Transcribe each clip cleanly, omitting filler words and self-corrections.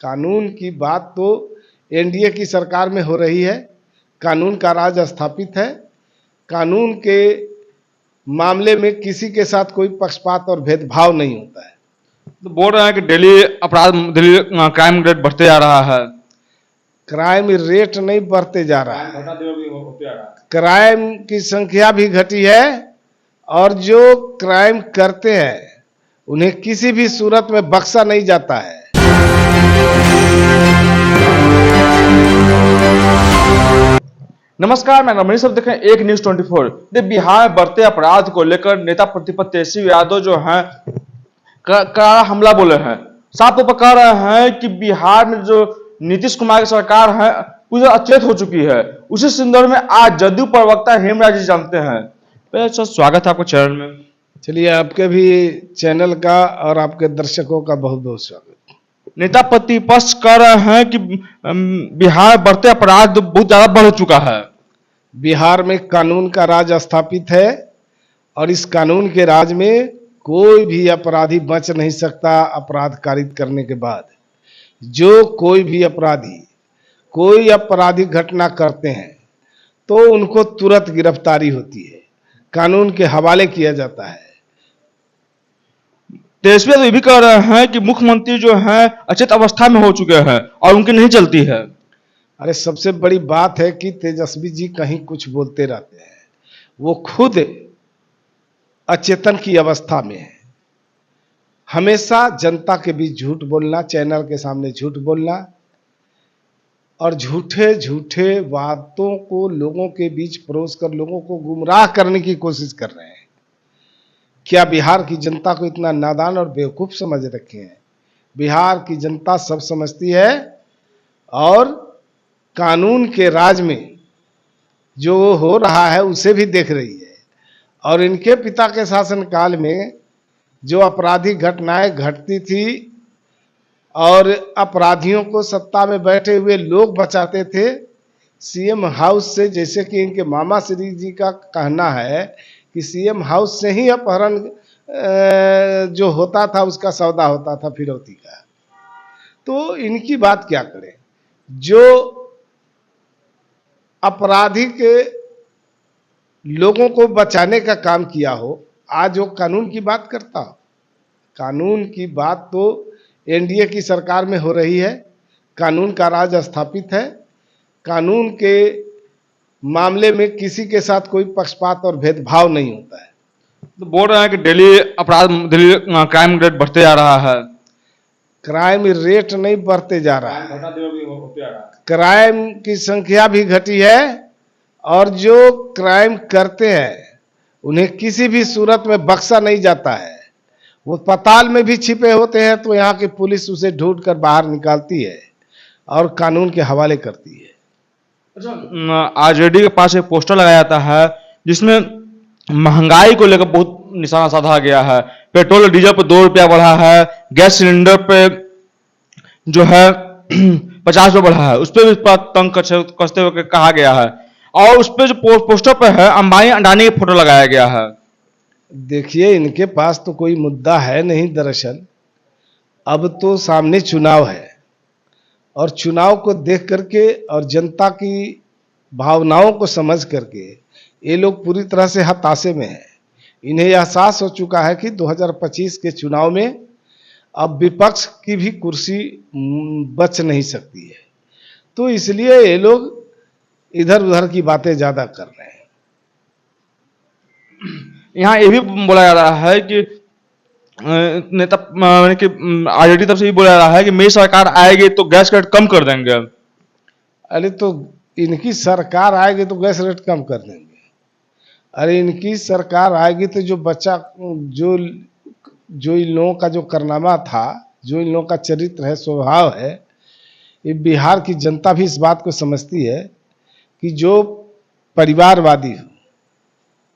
कानून की बात तो एनडीए की सरकार में हो रही है। कानून का राज स्थापित है। कानून के मामले में किसी के साथ कोई पक्षपात और भेदभाव नहीं होता है। तो बोल रहे हैं कि दिल्ली क्राइम रेट बढ़ते जा रहा है। क्राइम रेट नहीं बढ़ते जा रहा है, क्राइम की संख्या भी घटी है और जो क्राइम करते हैं उन्हें किसी भी सूरत में बख्शा नहीं जाता है। नमस्कार, मैं रमनीश, सब देखें एक न्यूज 24। बिहार में बढ़ते अपराध को लेकर नेता प्रतिपक्ष तेजस्वी यादव जो हैं करारा हमला बोले हैं। साफ तौर पर कह रहे हैं कि बिहार में जो नीतीश कुमार की सरकार है पूरी अचेत हो चुकी है। उसी संदर्भ में आज जदयू प्रवक्ता हेमराज जी जानते हैं। पहले सर स्वागत है आपको चैनल में। चलिए, आपके भी चैनल का और आपके दर्शकों का बहुत बहुत स्वागत। नेता प्रतिपक्ष कह रहे हैं कि बिहार बढ़ते अपराध बहुत ज्यादा बढ़ चुका है। बिहार में कानून का राज स्थापित है और इस कानून के राज में कोई भी अपराधी बच नहीं सकता। अपराध कारित करने के बाद जो कोई भी अपराधी कोई आपराधिक घटना करते हैं तो उनको तुरंत गिरफ्तारी होती है, कानून के हवाले किया जाता है। तेजस्वी यादव ये भी कह रहे हैं कि मुख्यमंत्री जो हैं अचेत अवस्था में हो चुके हैं और उनकी नहीं चलती है। अरे, सबसे बड़ी बात है कि तेजस्वी जी कहीं कुछ बोलते रहते हैं, वो खुद अचेतन की अवस्था में है। हमेशा जनता के बीच झूठ बोलना, चैनल के सामने झूठ बोलना और झूठे झूठे बातों को लोगों के बीच परोस कर लोगों को गुमराह करने की कोशिश कर रहे हैं। क्या बिहार की जनता को इतना नादान और बेवकूफ समझ रखे हैं? बिहार की जनता सब समझती है और कानून के राज में जो हो रहा है उसे भी देख रही है। और इनके पिता के शासनकाल में जो आपराधिक घटनाएं घटती थी और अपराधियों को सत्ता में बैठे हुए लोग बचाते थे सीएम हाउस से, जैसे कि इनके मामा श्री जी का कहना है कि सीएम हाउस से ही अपहरण जो होता था उसका सौदा होता था फिरौती का। तो इनकी बात क्या करें? जो अपराधी के लोगों को बचाने का काम किया हो, आज वो कानून की बात करता हो। कानून की बात तो एनडीए की सरकार में हो रही है। कानून का राज स्थापित है। कानून के मामले में किसी के साथ कोई पक्षपात और भेदभाव नहीं होता है। तो बोल रहे हैं कि दिल्ली क्राइम रेट बढ़ते जा रहा है। क्राइम रेट नहीं बढ़ते जा रहा है, क्राइम की संख्या भी घटी है और जो क्राइम करते हैं उन्हें किसी भी सूरत में बख्शा नहीं जाता है। वो पाताल में भी छिपे होते हैं तो यहाँ की पुलिस उसे ढूंढ कर बाहर निकालती है और कानून के हवाले करती है। आरजेडी के पास एक पोस्टर लगाया जाता है जिसमें महंगाई को लेकर बहुत निशाना साधा गया है। पेट्रोल और डीजल पर 2 रुपया बढ़ा है, गैस सिलेंडर पे जो है 50 रुपये बढ़ा है, उस पर भी तंग कसते हुए कहा गया है। और उस पर जो पोस्टर पे है अंबानी अडानी की फोटो लगाया गया है। देखिए, इनके पास तो कोई मुद्दा है नहीं। दरअसल अब तो सामने चुनाव है और चुनाव को देख करके और जनता की भावनाओं को समझ करके ये लोग पूरी तरह से हताशे में हैं। इन्हें एहसास हो चुका है कि 2025 के चुनाव में अब विपक्ष की भी कुर्सी बच नहीं सकती है, तो इसलिए ये लोग इधर उधर की बातें ज्यादा कर रहे हैं। यहाँ ये भी बोला जा रहा है कि नेता कि आरजेडी तरफ से भी बोला जा रहा है कि मेरी सरकार आएगी तो गैस रेट कम कर देंगे। अरे, तो इनकी सरकार आएगी तो गैस रेट कम कर देंगे? अरे, इनकी सरकार आएगी तो जो इन लोगों का जो कारनामा था, जो इन लोगों का चरित्र है, स्वभाव है, ये बिहार की जनता भी इस बात को समझती है कि जो परिवारवादी हो,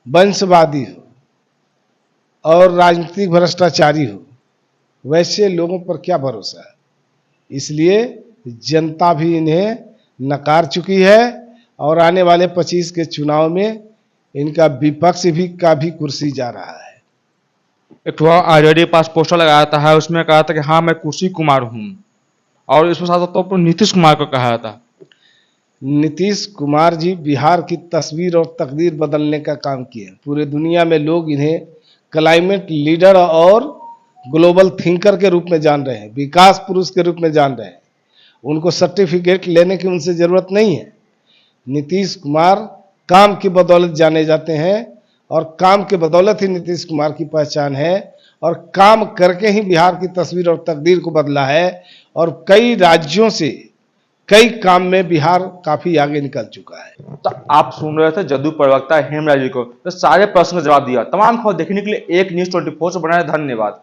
वंशवादी हो और राजनीतिक भ्रष्टाचारी हो, वैसे लोगों पर क्या भरोसा है। इसलिए जनता भी इन्हें नकार चुकी है और आने वाले 25 के चुनाव में इनका विपक्ष का भी कुर्सी जा रहा है। एक आरजेडी के पास पोस्टर लगाया था, उसमें कहा था कि हाँ मैं कुर्सी कुमार हूं। और इसमें साथ तो अपने नीतीश कुमार को कहा था। नीतीश कुमार जी बिहार की तस्वीर और तकदीर बदलने का काम किए। पूरे दुनिया में लोग इन्हें क्लाइमेट लीडर और ग्लोबल थिंकर के रूप में जान रहे हैं, विकास पुरुष के रूप में जान रहे हैं। उनको सर्टिफिकेट लेने की उनसे जरूरत नहीं है। नीतीश कुमार काम की बदौलत जाने जाते हैं और काम के बदौलत ही नीतीश कुमार की पहचान है और काम करके ही बिहार की तस्वीर और तकदीर को बदला है और कई राज्यों से कई काम में बिहार काफी आगे निकल चुका है। तो आप सुन रहे थे जदयू प्रवक्ता हेमराज जी को, तो सारे प्रश्न का जवाब दिया। तमाम खबर देखने के लिए एक न्यूज़ 24 से बना है। धन्यवाद।